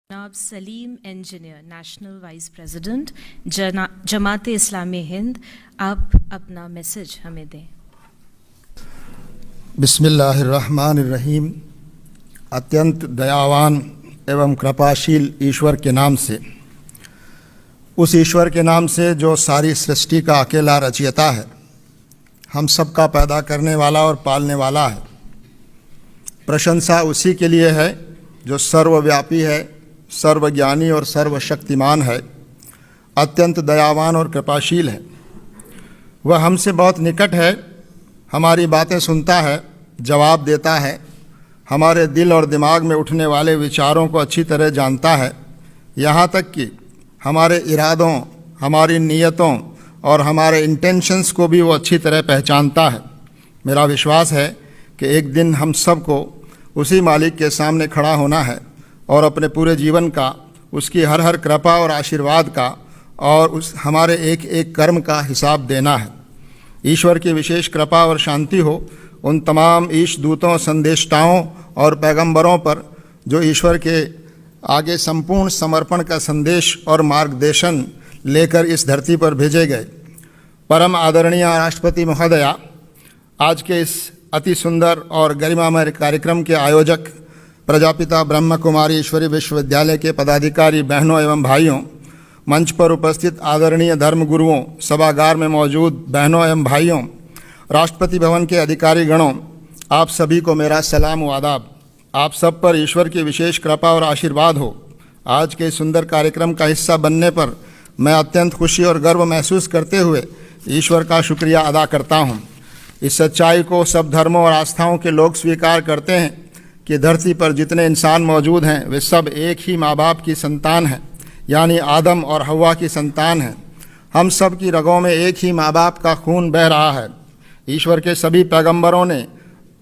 जनाब Salim engineer, national vice president Jamaat Islami Hind, आप अपना मैसेज हमें दें। बिस्मिल्लाहिर्रहमानिर्रहीम। अत्यंत दयावान एवं कृपाशील ईश्वर के नाम से, उस ईश्वर के नाम से जो सारी सृष्टि का अकेला रचयिता है, हम सब का पैदा करने वाला और पालने वाला है। प्रशंसा उसी के लिए है जो सर्वव्यापी है, सर्वज्ञानी और सर्वशक्तिमान है, अत्यंत दयावान और कृपाशील है। वह हमसे बहुत निकट है, हमारी बातें सुनता है, जवाब देता है, हमारे दिल और दिमाग में उठने वाले विचारों को अच्छी तरह जानता है। यहाँ तक कि हमारे इरादों, हमारी नीयतों और हमारे इंटेंशंस को भी वो अच्छी तरह पहचानता है। मेरा विश्वास है कि एक दिन हम सब को उसी मालिक के सामने खड़ा होना है और अपने पूरे जीवन का, उसकी हर हर कृपा और आशीर्वाद का और उस हमारे एक एक कर्म का हिसाब देना है। ईश्वर की विशेष कृपा और शांति हो उन तमाम ईश दूतों, संदेष्टाओं और पैगंबरों पर जो ईश्वर के आगे संपूर्ण समर्पण का संदेश और मार्गदर्शन लेकर इस धरती पर भेजे गए। परम आदरणीय राष्ट्रपति महोदया, आज के इस अति सुंदर और गरिमामय कार्यक्रम के आयोजक, प्रजापिता ब्रह्म कुमारी ईश्वरी विश्वविद्यालय के पदाधिकारी बहनों एवं भाइयों, मंच पर उपस्थित आदरणीय धर्म गुरुओं, सभागार में मौजूद बहनों एवं भाइयों, राष्ट्रपति भवन के अधिकारी गणों, आप सभी को मेरा सलाम व आदाब। आप सब पर ईश्वर की विशेष कृपा और आशीर्वाद हो। आज के सुंदर कार्यक्रम का हिस्सा बनने पर मैं अत्यंत खुशी और गर्व महसूस करते हुए ईश्वर का शुक्रिया अदा करता हूँ। इस सच्चाई को सब धर्मों और आस्थाओं के लोग स्वीकार करते हैं कि धरती पर जितने इंसान मौजूद हैं वे सब एक ही माँ बाप की संतान हैं, यानी आदम और हव्वा की संतान हैं। हम सब की रगों में एक ही माँ बाप का खून बह रहा है। ईश्वर के सभी पैगंबरों ने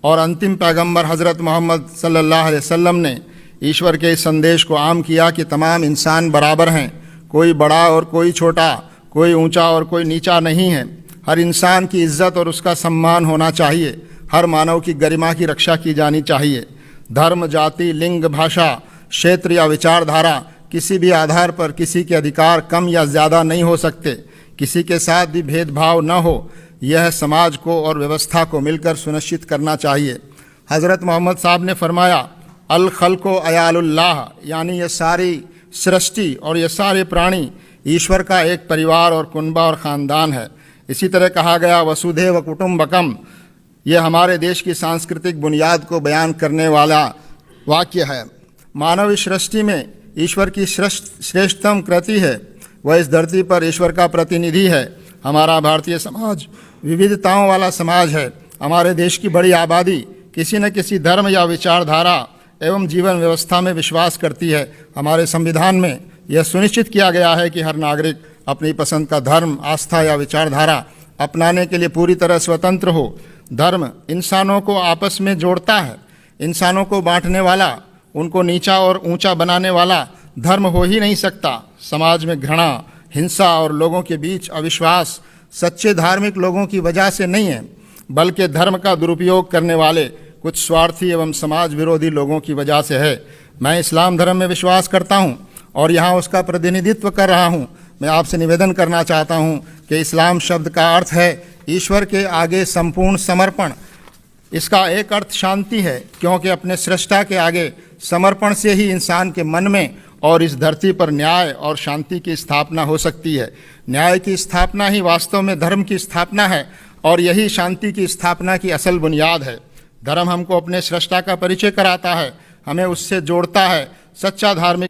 और अंतिम पैगंबर हज़रत मोहम्मद सल्लल्लाहु अलैहि वसल्लम ने ईश्वर के इस संदेश को आम किया कि तमाम इंसान बराबर हैं, कोई बड़ा और कोई छोटा, कोई ऊंचा और कोई नीचा नहीं है। हर इंसान की इज्जत और उसका सम्मान होना चाहिए। हर मानव की गरिमा की रक्षा की जानी चाहिए। धर्म, जाति, लिंग, भाषा, क्षेत्र या विचारधारा किसी भी आधार पर किसी के अधिकार कम या ज़्यादा नहीं हो सकते। किसी के साथ भी भेदभाव न हो, यह समाज को और व्यवस्था को मिलकर सुनिश्चित करना चाहिए। हज़रत मोहम्मद साहब ने फरमाया, अल खल्को अयालुल्लाह, यानी ये सारी सृष्टि और ये सारे प्राणी ईश्वर का एक परिवार और कुनबा और ख़ानदान है। इसी तरह कहा गया, वसुधैव कुटुम्बकम, यह हमारे देश की सांस्कृतिक बुनियाद को बयान करने वाला वाक्य है। मानव इस सृष्टि में ईश्वर की श्रेष्ठतम कृति है। वह इस धरती पर ईश्वर का प्रतिनिधि है। हमारा भारतीय समाज विविधताओं वाला समाज है। हमारे देश की बड़ी आबादी किसी न किसी धर्म या विचारधारा एवं जीवन व्यवस्था में विश्वास करती है। हमारे संविधान में यह सुनिश्चित किया गया है कि हर नागरिक अपनी पसंद का धर्म, आस्था या विचारधारा अपनाने के लिए पूरी तरह स्वतंत्र हो। धर्म इंसानों को आपस में जोड़ता है। इंसानों को बांटने वाला, उनको नीचा और ऊंचा बनाने वाला धर्म हो ही नहीं सकता। समाज में घृणा, हिंसा और लोगों के बीच अविश्वास सच्चे धार्मिक लोगों की वजह से नहीं है, बल्कि धर्म का दुरुपयोग करने वाले कुछ स्वार्थी एवं समाज विरोधी लोगों की वजह से है। मैं इस्लाम धर्म में विश्वास करता हूँ और यहाँ उसका प्रतिनिधित्व कर रहा हूँ। मैं आपसे निवेदन करना चाहता हूँ कि इस्लाम शब्द का अर्थ है ईश्वर के आगे संपूर्ण समर्पण। इसका एक अर्थ शांति है, क्योंकि अपने सृष्टा के आगे समर्पण से ही इंसान के मन में और इस धरती पर न्याय और शांति की स्थापना हो सकती है। न्याय की स्थापना ही वास्तव में धर्म की स्थापना है और यही शांति की स्थापना की असल बुनियाद है। धर्म हमको अपने सृष्टा का परिचय कराता है, हमें उससे जोड़ता है। सच्चा धार्मिक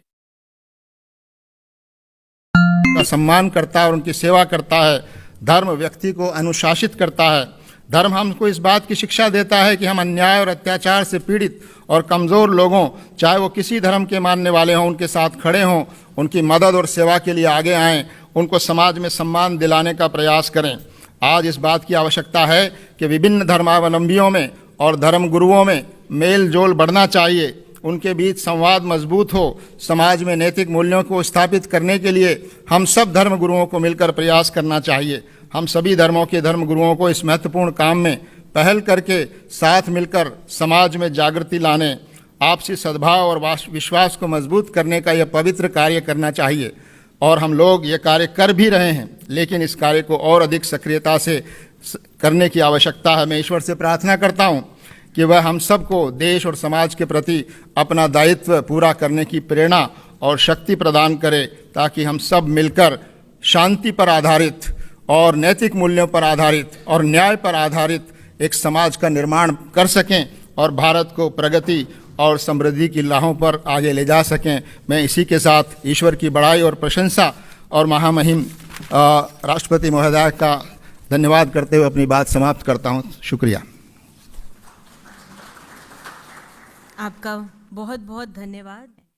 का सम्मान करता है और उनकी सेवा करता है। धर्म व्यक्ति को अनुशासित करता है। धर्म हमको इस बात की शिक्षा देता है कि हम अन्याय और अत्याचार से पीड़ित और कमज़ोर लोगों, चाहे वो किसी धर्म के मानने वाले हों, उनके साथ खड़े हों, उनकी मदद और सेवा के लिए आगे आएं, उनको समाज में सम्मान दिलाने का प्रयास करें। आज इस बात की आवश्यकता है कि विभिन्न धर्मावलंबियों में और धर्म गुरुओं में मेल जोल बढ़ना चाहिए, उनके बीच संवाद मजबूत हो। समाज में नैतिक मूल्यों को स्थापित करने के लिए हम सब धर्म गुरुओं को मिलकर प्रयास करना चाहिए। हम सभी धर्मों के धर्म गुरुओं को इस महत्वपूर्ण काम में पहल करके साथ मिलकर समाज में जागृति लाने आपसी सद्भाव और विश्वास को मजबूत करने का यह पवित्र कार्य करना चाहिए और हम लोग ये कार्य कर भी रहे हैं, लेकिन इस कार्य को और अधिक सक्रियता से करने की आवश्यकता है। मैं ईश्वर से प्रार्थना करता हूँ कि वह हम सबको देश और समाज के प्रति अपना दायित्व पूरा करने की प्रेरणा और शक्ति प्रदान करे, ताकि हम सब मिलकर शांति पर आधारित और नैतिक मूल्यों पर आधारित और न्याय पर आधारित एक समाज का निर्माण कर सकें और भारत को प्रगति और समृद्धि की राहों पर आगे ले जा सकें। मैं इसी के साथ ईश्वर की बड़ाई और प्रशंसा और महामहिम राष्ट्रपति महोदय का धन्यवाद करते हुए अपनी बात समाप्त करता हूँ। शुक्रिया। आपका बहुत बहुत धन्यवाद।